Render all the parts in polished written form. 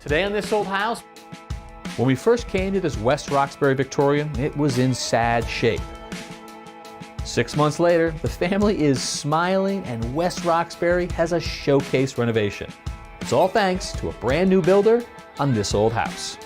Today on This Old House, when we first came to this West Roxbury Victorian, it was in sad shape. 6 months later, the family is smiling and West Roxbury has a showcase renovation. It's all thanks to a brand new builder on This Old House.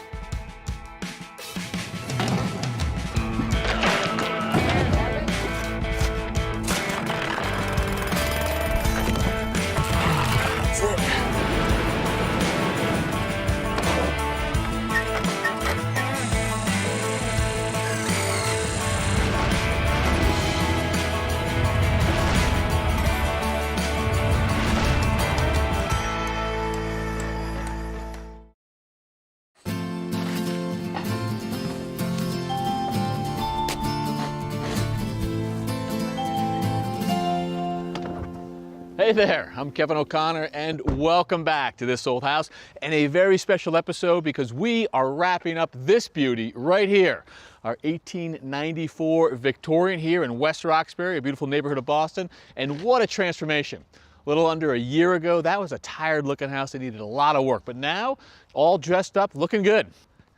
Hey there, I'm Kevin O'Connor and welcome back to This Old House and a very special episode because we are wrapping up this beauty right here. Our 1894 Victorian here in West Roxbury, a beautiful neighborhood of Boston, and what a transformation. A little under a year ago, that was a tired looking house that needed a lot of work, but now all dressed up, looking good.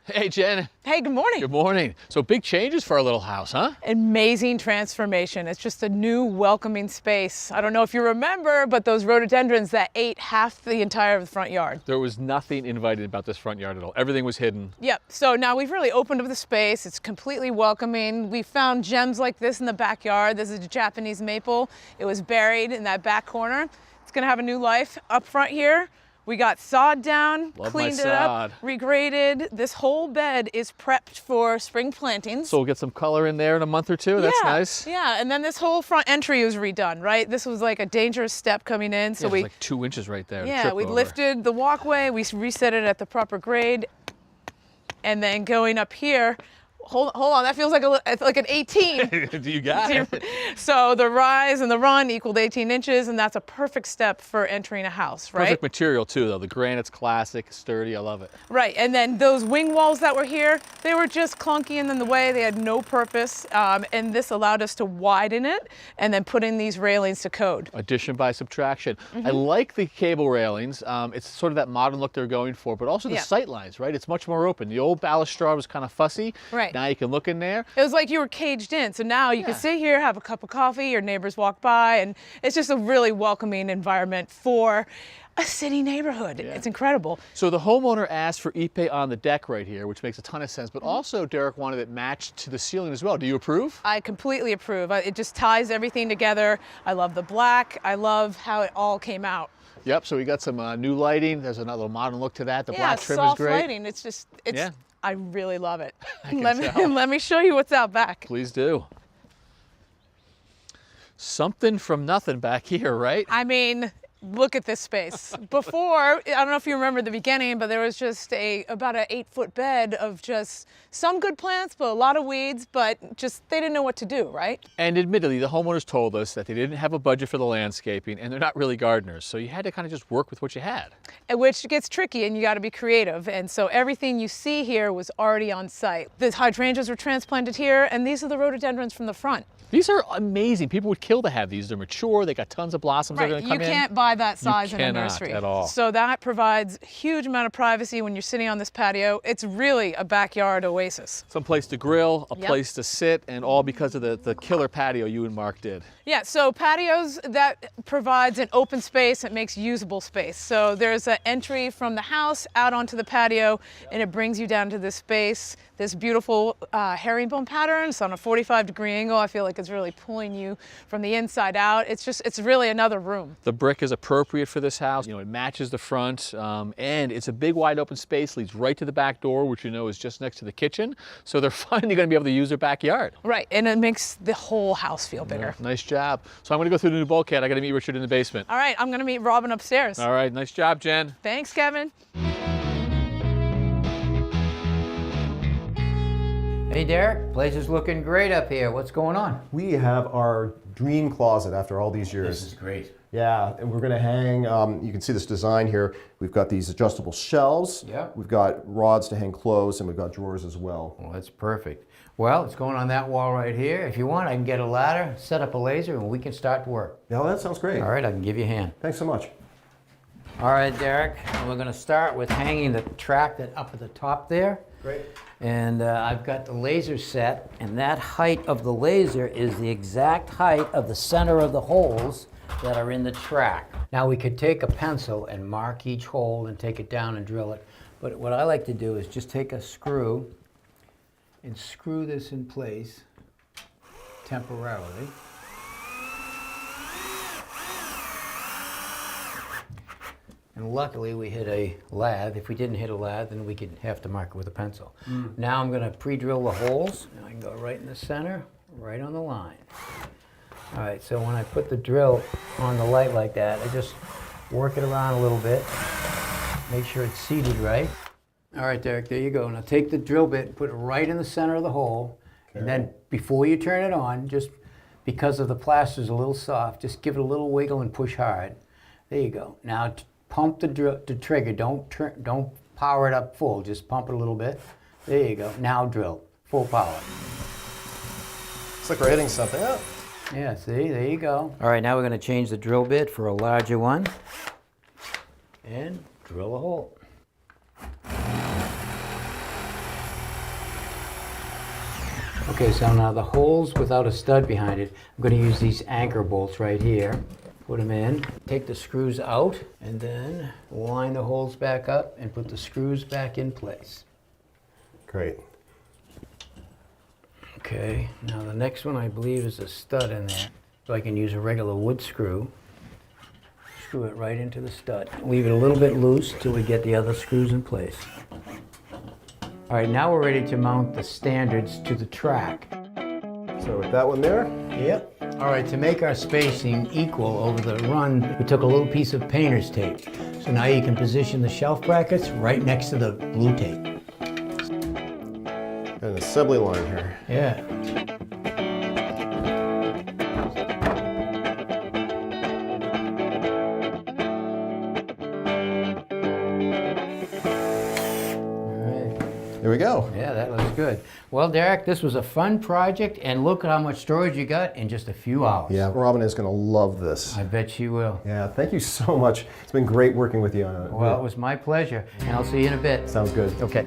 Hey, Jen. Hey, good morning. Good morning. So big changes for our little house, huh? Amazing transformation. It's just a new welcoming space. I don't know if you remember, but those rhododendrons that ate half the entire front yard. There was nothing invited about this front yard at all. Everything was hidden. Yep. So now we've really opened up the space. It's completely welcoming. We found gems like this in the backyard. This is a Japanese maple. It was buried in that back corner. It's going to have a new life up front here. We got sod down, cleaned it up, regraded. This whole bed is prepped for spring plantings. So we'll get some color in there in a month or two. That's nice. Yeah, and then this whole front entry was redone, right? This was like a dangerous step coming in. So we like 2 inches right there. Yeah, we lifted the walkway, we reset it at the proper grade. And then going up here, hold on, that feels like an 18. You got it. So the rise and the run equaled 18 inches, and that's a perfect step for entering a house, right? Perfect material too, though. The granite's classic, sturdy, I love it. Right, and then those wing walls that were here, they were just clunky and in the way, they had no purpose, and this allowed us to widen it and then put in these railings to code. Addition by subtraction. I like the cable railings. It's sort of that modern look they're going for, but also the sight lines, right? It's much more open. The old balustrade was kind of fussy. Right. Now you can look in there. It was like you were caged in. So now you can sit here, have a cup of coffee, your neighbors walk by, and it's just a really welcoming environment for a city neighborhood. Yeah. It's incredible. So the homeowner asked for Ipe on the deck right here, which makes a ton of sense, but also Derek wanted it matched to the ceiling as well. Do you approve? I completely approve. It just ties everything together. I love the black. I love how it all came out. Yep, so we got some new lighting. There's another modern look to that. The black trim is great. Soft lighting. It's just, I really love it. Let me show you what's out back. Please do. Something from nothing back here, right? I mean, look at this space. Before, I don't know if you remember the beginning, but there was just about an 8-foot bed of just some good plants, but a lot of weeds, but just they didn't know what to do, right? And admittedly, the homeowners told us that they didn't have a budget for the landscaping and they're not really gardeners. So you had to kind of just work with what you had. Which gets tricky and you got to be creative. And so everything you see here was already on site. The hydrangeas were transplanted here, and these are the rhododendrons from the front. These are amazing. People would kill to have these. They're mature. They got tons of blossoms. Right. They're going to come in. You can't buy that size in a nursery. At all. So that provides a huge amount of privacy when you're sitting on this patio. It's really a backyard oasis. Some place to grill, a place to sit, and all because of the killer patio you and Mark did. Yeah, so patios, that provides an open space. It makes usable space. So there's an entry from the house out onto the patio, and it brings you down to this space. This beautiful herringbone pattern. It's on a 45-degree angle. I feel like it's really pulling you from the inside out. It's really another room. The brick is appropriate for this house. You know, it matches the front, and it's a big wide open space, leads right to the back door, which you know is just next to the kitchen. So they're finally going to be able to use their backyard. Right, and it makes the whole house feel bigger. Yeah, nice job. So I'm going to go through the new bulkhead. I got to meet Richard in the basement. All right, I'm going to meet Robin upstairs. All right, nice job, Jen. Thanks, Kevin. Hey Derek, place is looking great up here. What's going on? We have our dream closet after all these years. This is great. Yeah, and we're gonna hang, you can see this design here. We've got these adjustable shelves. Yeah. We've got rods to hang clothes, and we've got drawers as well. Well, that's perfect. Well, it's going on that wall right here. If you want, I can get a ladder, set up a laser, and we can start to work. Yeah, well, that sounds great. All right, I can give you a hand. Thanks so much. All right, Derek, we're going to start with hanging the track that up at the top there. Great. And I've got the laser set, and that height of the laser is the exact height of the center of the holes that are in the track. Now we could take a pencil and mark each hole and take it down and drill it. But what I like to do is just take a screw and screw this in place temporarily. And luckily we hit a lathe. If we didn't hit a lathe, then we could have to mark it with a pencil. Now I'm going to pre-drill the holes. And I can go right in the center, right on the line. All right, so when I put the drill on the light like that, I just work it around a little bit, make sure it's seated right. All right, Derek, there you go. Now take the drill bit and put it right in the center of the hole. Okay. And then before you turn it on, just because of the plaster's a little soft, just give it a little wiggle and push hard. There you go. Now pump the trigger. Don't power it up full. Just pump it a little bit. There you go. Now drill. Full power. It's like we're hitting something up. Yeah, see, there you go. All right, now we're going to change the drill bit for a larger one and drill a hole. Okay, so now the holes without a stud behind it, I'm going to use these anchor bolts right here. Put them in, take the screws out, and then line the holes back up and put the screws back in place. Great. Okay, now the next one I believe is a stud in there. So I can use a regular wood screw, screw it right into the stud. Leave it a little bit loose till we get the other screws in place. All right, now we're ready to mount the standards to the track. So with that one there? Yep. All right, to make our spacing equal over the run, we took a little piece of painter's tape. So now you can position the shelf brackets right next to the blue tape. An assembly line here. Yeah. There we go. Yeah, that looks good. Well, Derek, this was a fun project, and look at how much storage you got in just a few hours. Yeah, Robin is going to love this. I bet she will. Yeah, thank you so much. It's been great working with you on it. Well, it was my pleasure, and I'll see you in a bit. Sounds good. Okay.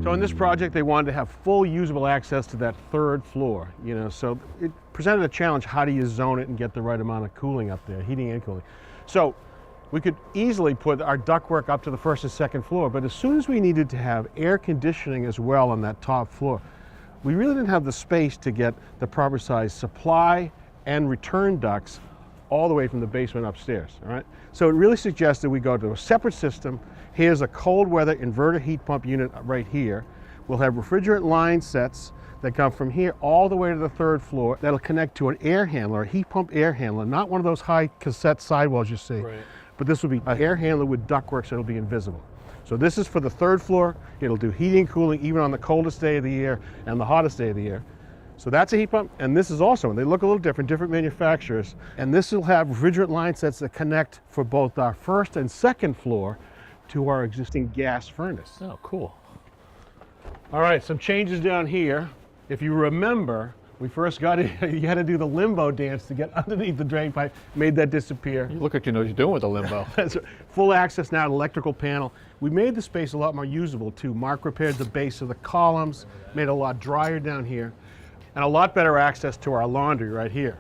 So in this project, they wanted to have full usable access to that third floor, so it presented a challenge. How do you zone it and get the right amount of cooling up there, heating and cooling? So we could easily put our ductwork up to the first and second floor, but as soon as we needed to have air conditioning as well on that top floor, we really didn't have the space to get the proper size supply and return ducts all the way from the basement upstairs, all right? So it really suggested we go to a separate system. Here's a cold weather inverter heat pump unit right here. We'll have refrigerant line sets that come from here all the way to the third floor. That'll connect to an air handler, a heat pump air handler, not one of those high cassette sidewalls you see. Right. But this will be an air handler with ductwork, so it'll be invisible. So this is for the third floor. It'll do heating and cooling even on the coldest day of the year and the hottest day of the year. So that's a heat pump, and this is also, and they look a little different manufacturers, and this will have refrigerant line sets that connect for both our first and second floor to our existing gas furnace. Oh, cool. All right, some changes down here. If you remember, we first got in, you had to do the limbo dance to get underneath the drain pipe, made that disappear. You look like you know what you're doing with the limbo. Full access now to electrical panel. We made the space a lot more usable too. Mark repaired the base of the columns, made it a lot drier down here, and a lot better access to our laundry right here.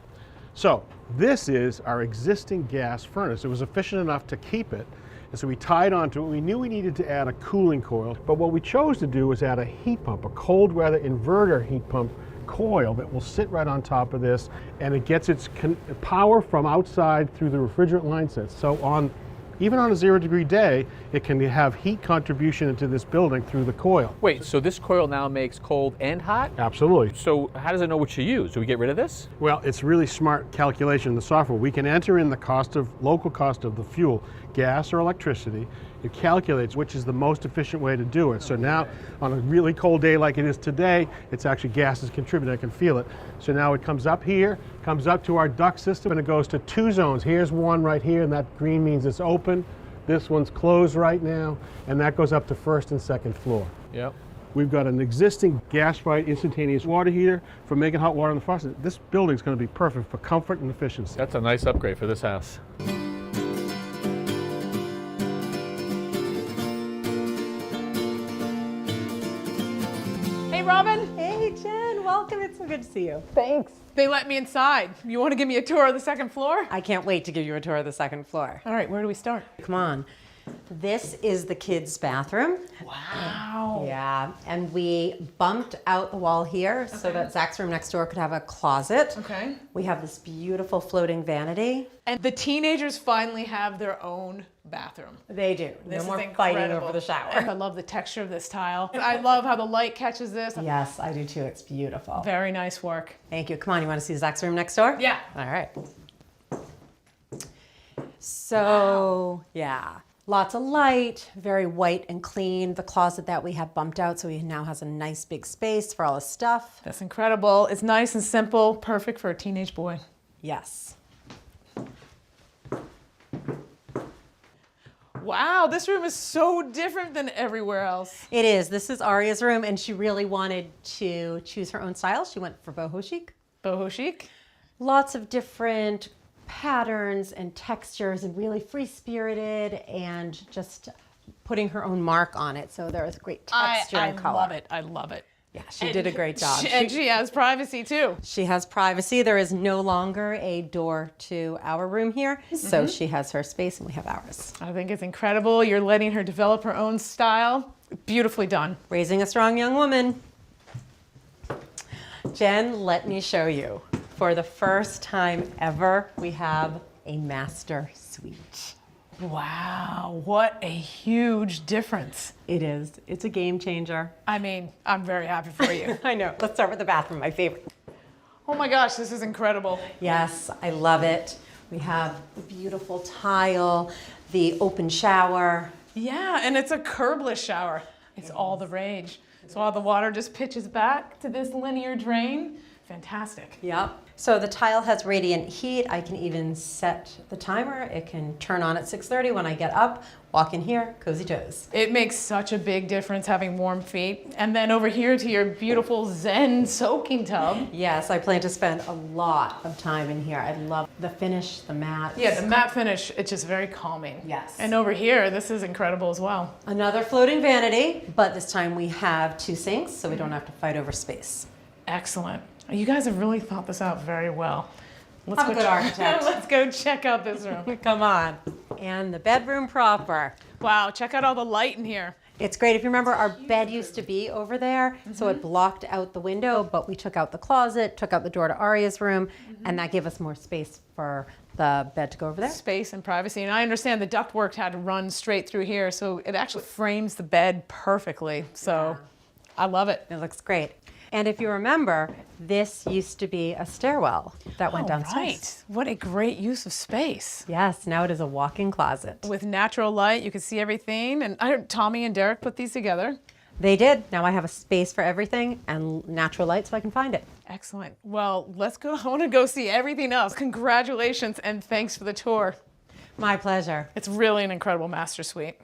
So this is our existing gas furnace. It was efficient enough to keep it, and so we tied onto it. We knew we needed to add a cooling coil, but what we chose to do was add a heat pump, a cold weather inverter heat pump coil that will sit right on top of this, and it gets its power from outside through the refrigerant line sets. So even on a 0-degree day, it can have heat contribution into this building through the coil. Wait, so this coil now makes cold and hot? Absolutely. So how does it know what to use? Do we get rid of this? Well, it's really smart calculation in the software. We can enter in the local cost of the fuel, gas or electricity. It calculates which is the most efficient way to do it. So now, on a really cold day like it is today, it's actually gas is contributing. I can feel it. So now it comes up here, comes up to our duct system, and it goes to 2 zones. Here's one right here, and that green means it's open. This one's closed right now, and that goes up to first and second floor. Yep. We've got an existing gas-fired instantaneous water heater for making hot water in the faucet. This building's going to be perfect for comfort and efficiency. That's a nice upgrade for this house. Hey, Robin. Hey, Jen, welcome. It's so good to see you. Thanks. They let me inside. You want to give me a tour of the second floor? I can't wait to give you a tour of the second floor. All right, where do we start? Come on. This is the kids' bathroom. Wow. Yeah, and we bumped out the wall here so that Zach's room next door could have a closet. Okay. We have this beautiful floating vanity. And the teenagers finally have their own bathroom. They do. This No more is fighting incredible. over the I shower. love the texture of this tile. And I love how the light catches this. Yes, I do too. It's beautiful. Very nice work. Thank you. Come on, you want to see Zach's room next door? Yeah. All right. So, yeah. Lots of light, very white and clean. The closet that we had bumped out, so he now has a nice big space for all his stuff. That's incredible. It's nice and simple, perfect for a teenage boy. Yes. Wow, this room is so different than everywhere else. It is. This is Aria's room, and she really wanted to choose her own style. She went for boho chic. Boho chic. Lots of different patterns and textures, and really free-spirited, and just putting her own mark on it. So there was great texture and color. I love it. I love it. Yeah, she did a great job. And she has privacy too. She has privacy. There is no longer a door to our room here, so she has her space and we have ours. I think it's incredible. You're letting her develop her own style. Beautifully done. Raising a strong young woman. Jen, let me show you. For the first time ever, we have a master suite. Wow, what a huge difference. It is. It's a game changer. I mean, I'm very happy for you. I know. Let's start with the bathroom, my favorite. Oh my gosh, this is incredible. Yes, I love it. We have the beautiful tile, the open shower. Yeah, and it's a curbless shower. It's all the rage. So all the water just pitches back to this linear drain. Fantastic. Yep. So the tile has radiant heat. I can even set the timer. It can turn on at 6:30 when I get up, walk in here, cozy toes. It makes such a big difference having warm feet. And then over here to your beautiful Zen soaking tub. Yes, I plan to spend a lot of time in here. I love the finish, the mats. Yeah, the matte finish, it's just very calming. Yes. And over here, this is incredible as well. Another floating vanity, but this time we have 2 sinks, so we don't have to fight over space. Excellent. You guys have really thought this out very well. Let's I'm a good architect. Let's go check out this room. Come on. And the bedroom proper. Wow, check out all the light in here. It's great. If you remember, our bed used to be over there, so it blocked out the window, but we took out the closet, took out the door to Aria's room, and that gave us more space for the bed to go over there. Space and privacy. And I understand the ductwork had to run straight through here, so it actually frames the bed perfectly. So I love it. It looks great. And if you remember, this used to be a stairwell that went downstairs. Right. What a great use of space. Yes, now it is a walk-in closet. With natural light, you can see everything. And Tommy and Derek put these together. They did. Now I have a space for everything and natural light so I can find it. Excellent. Well, let's go. I want to go see everything else. Congratulations and thanks for the tour. My pleasure. It's really an incredible master suite.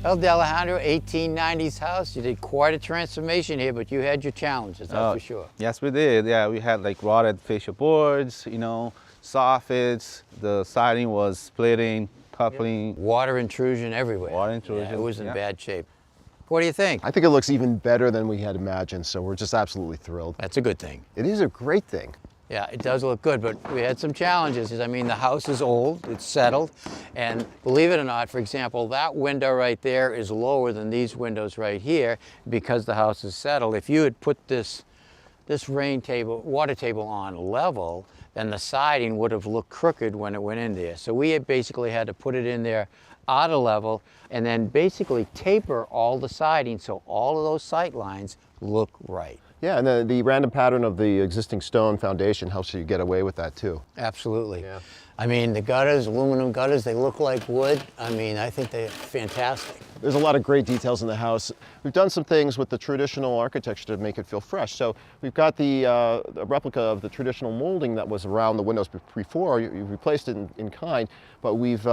Well, Alejandro, 1890s house. You did quite a transformation here, but you had your challenges, that's for sure. Yes, we did. Yeah, we had like rotted fascia boards, you know, soffits. The siding was splitting, coupling. Water intrusion everywhere. Water intrusion, Yeah, it was in yeah. bad shape. What do you think? I think it looks even better than we had imagined, so we're just absolutely thrilled. That's a good thing. It is a great thing. Yeah, it does look good, but we had some challenges. I mean, the house is old, it's settled, and believe it or not, for example, that window right there is lower than these windows right here because the house is settled. If you had put this water table on level, then the siding would have looked crooked when it went in there. So we had basically had to put it in there out of level and then basically taper all the siding so all of those sight lines look right. Yeah, and the random pattern of the existing stone foundation helps you get away with that too. Absolutely. Yeah. I mean, the gutters, aluminum gutters, they look like wood. I mean, I think they're fantastic. There's a lot of great details in the house. We've done some things with the traditional architecture to make it feel fresh. So we've got the a replica of the traditional molding that was around the windows before. You replaced it in kind, but we've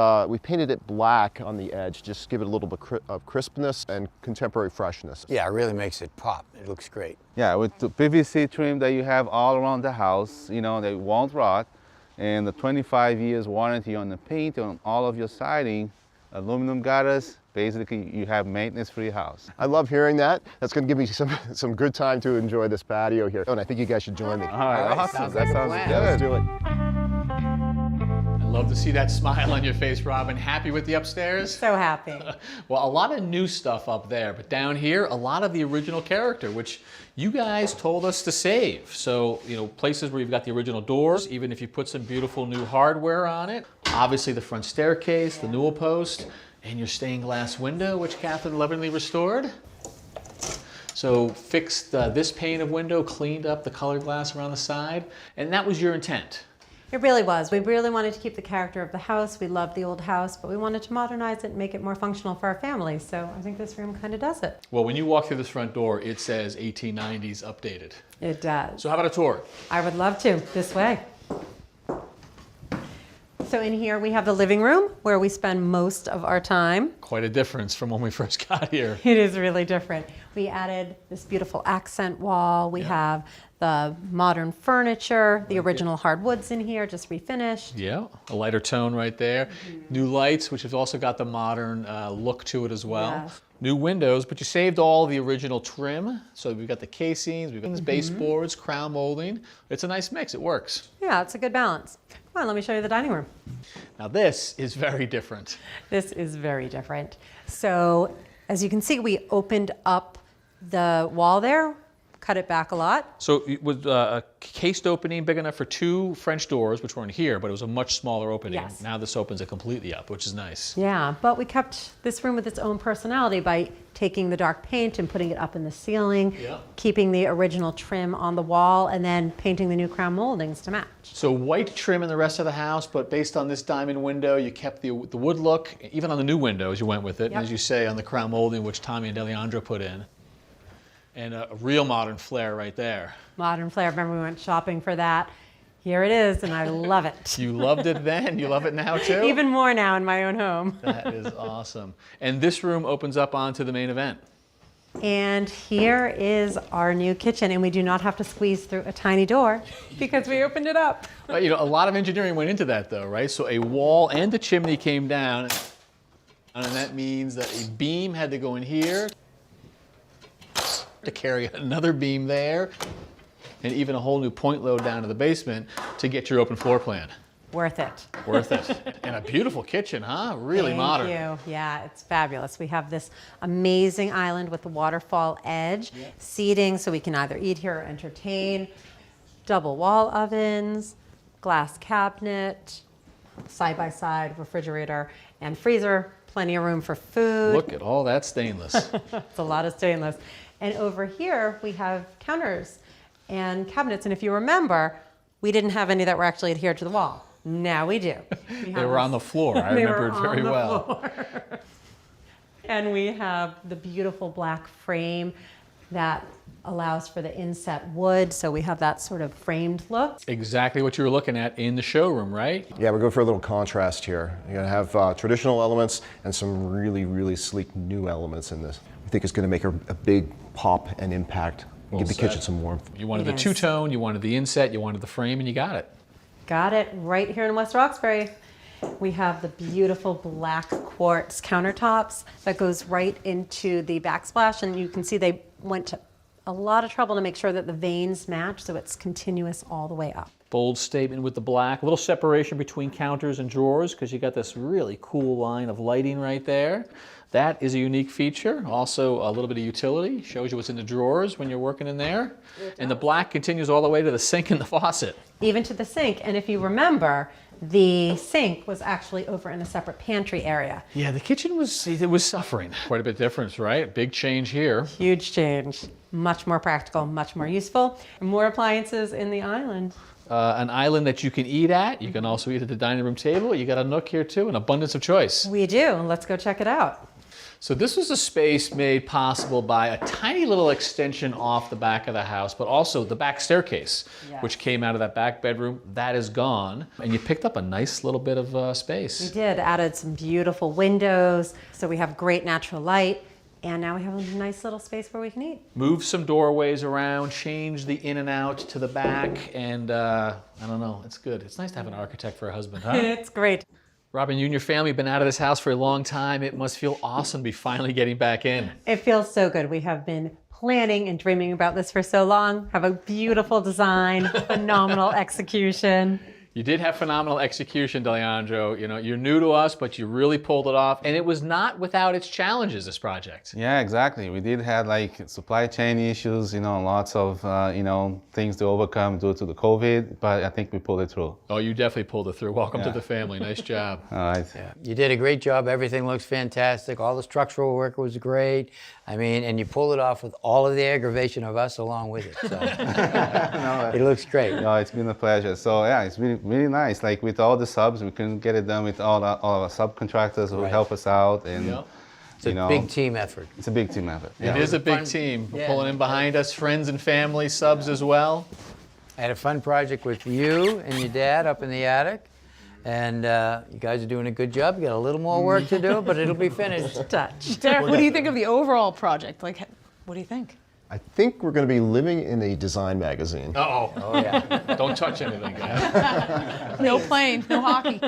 painted it black on the edge, just give it a little bit of crispness and contemporary freshness. Yeah, it really makes it pop. It looks great. Yeah, with the PVC trim that you have all around the house, you know, they won't rot. And the 25 years warranty on the paint, on all of your siding, aluminum gutters, basically you have maintenance-free house. I love hearing that. That's going to give me some good time to enjoy this patio here. Oh, and I think you guys should join me. All right, awesome. sounds That like a sounds plan. good. Let's do it. I love to see that smile on your face, Robin. Happy with the upstairs? So happy. Well, a lot of new stuff up there, but down here, a lot of the original character, which you guys told us to save. So, you know, places where you've got the original doors, even if you put some beautiful new hardware on it. Obviously the front staircase, the newel post, and your stained glass window, which Catherine lovingly restored. So fixed this pane of window, cleaned up the colored glass around the side, and that was your intent. It really was. We really wanted to keep the character of the house. We loved the old house, but we wanted to modernize it and make it more functional for our family. So I think this room kind of does it. Well, when you walk through this front door, it says 1890s updated. It does. So how about a tour? I would love to. This way. So in here we have the living room where we spend most of our time. Quite a difference from when we first got here. It is really different. We added this beautiful accent wall. We have the modern furniture, the original hardwoods in here, just refinished. Yeah, a lighter tone right there. New lights, which have also got the modern look to it as well. Yes. New windows, but you saved all the original trim. So we've got the casings, we've got the baseboards, crown molding. It's a nice mix, it works. Yeah, it's a good balance. Come on, let me show you the dining room. Now this is very different. This is very different. So as you can see, we opened up the wall there, cut it back a lot. So it was a cased opening big enough for 2 French doors, which weren't here, but it was a much smaller opening. Yes. Now this opens it completely up, which is nice. Yeah, but we kept this room with its own personality by taking the dark paint and putting it up in the ceiling, Yeah. keeping the original trim on the wall, and then painting the new crown moldings to match. So white trim in the rest of the house, but based on this diamond window, you kept the wood look, even on the new windows, you went with it. Yep. And as you say, on the crown molding, which Tommy and Deleandro put in. And a real modern flair right there. Modern flair, remember we went shopping for that. Here it is, and I love it. You loved it then, you love it now too? Even more now in my own home. That is awesome. And this room opens up onto the main event. And here is our new kitchen, and we do not have to squeeze through a tiny door because we opened it up. But, you know, a lot of engineering went into that though, right? So a wall and the chimney came down, and that means that a beam had to go in here to carry another beam there, and even a whole new point load down to the basement to get your open floor plan. Worth it. Worth it. And a beautiful kitchen, huh? Really modern. Thank you. Yeah, it's fabulous. We have this amazing island with the waterfall edge, seating so we can either eat here or entertain, double wall ovens, glass cabinet, side-by-side refrigerator and freezer, plenty of room for food. Look at all that stainless. It's a lot of stainless. And over here we have counters and cabinets. And if you remember, we didn't have any that were actually adhered to the wall. Now we do. They were on the floor. I They remember were it very on the well. floor. And we have the beautiful black frame that allows for the inset wood. So we have that sort of framed look. Exactly what you were looking at in the showroom, right? Yeah, we're going for a little contrast here. You're going to have traditional elements and some really, really sleek new elements in this. I think it's going to make a big pop and impact. Give the kitchen some warmth. You wanted It the is. two-tone, you wanted the inset, you wanted the frame, and you got it. Got it right here in West Roxbury. We have the beautiful black quartz countertops that goes right into the backsplash, and you can see they went to a lot of trouble to make sure that the veins match so it's continuous all the way up. Bold statement with the black. A little separation between counters and drawers because you got this really cool line of lighting right there. That is a unique feature. Also, a little bit of utility. Shows you what's in the drawers when you're working in there. And the black continues all the way to the sink and the faucet. Even to the sink. And if you remember, the sink was actually over in a separate pantry area. Yeah, the kitchen was suffering. Quite a bit difference, right? Big change here. Huge change. Much more practical, much more useful. More appliances in the island. An island that you can eat at. You can also eat at the dining room table. You got a nook here too, an abundance of choice. We do. Let's go check it out. So this was a space made possible by a tiny little extension off the back of the house, but also the back staircase, which came out of that back bedroom. That is gone. And you picked up a nice little bit of space. We did. Added some beautiful windows, so we have great natural light. And now we have a nice little space where we can eat. Move some doorways around, change the in and out to the back, and I don't know, it's good. It's nice to have an architect for a husband, huh? It's great. Robin, you and your family have been out of this house for a long time. It must feel awesome to be finally getting back in. It feels so good. We have been planning and dreaming about this for so long. Have a beautiful design, phenomenal execution. You did have phenomenal execution, D'Alejandro. You know, you're new to us, but you really pulled it off. And it was not without its challenges, this project. Yeah, exactly. We did have like supply chain issues, lots of, things to overcome due to the COVID, but I think we pulled it through. Oh, you definitely pulled it through. Welcome to the family. Nice job. All right. Yeah, you did a great job. Everything looks fantastic. All the structural work was great. I mean, and you pulled it off with all of the aggravation of us along with it. So it looks great. No, it's been a pleasure. So yeah, it's really nice. Like with all the subs, we couldn't get it done with all our subcontractors who help us out. And it's a big team effort. It's a big team effort. It is a big team. We're pulling in behind us, friends and family, subs as well. I had a fun project with you and your dad up in the attic. And you guys are doing a good job. You got a little more work to do, but it'll be finished. Derek, what do you think of the overall project? Like, what do you think? I think we're going to be living in a design magazine. Uh-oh. Oh, yeah. Don't touch anything, guys. No playing, no hockey.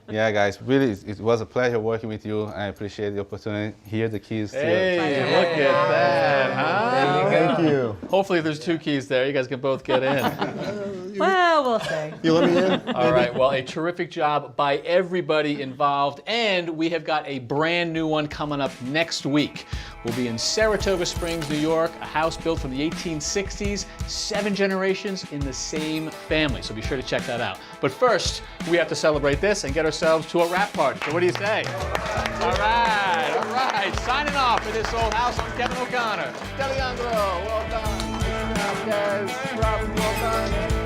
Yeah, guys, really, it was a pleasure working with you. I appreciate the opportunity. Here are the keys. Hey, look at that, huh? Thank you. Hopefully there's 2 keys there. You guys can both get in. Well, we'll see. You let me in? All right, well, a terrific job by everybody involved, and we have got a brand new one coming up next week. We'll be in Saratoga Springs, New York, a house built from the 1860s, 7 generations in the same family, so be sure to check that out. But first, we have to celebrate this and get ourselves to a wrap party. So what do you say? All right, signing off for this old house. I'm Kevin O'Connor. D'Alejandro, well done. Nice job, guys. Robin, well done.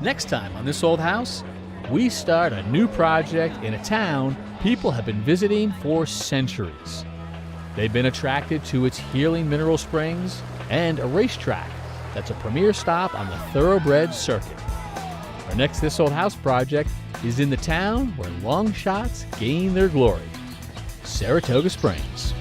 Next time on This Old House, we start a new project in a town people have been visiting for centuries. They've been attracted to its healing mineral springs and a racetrack that's a premier stop on the thoroughbred circuit. Our next This Old House project is in the town where long shots gain their glory, Saratoga Springs.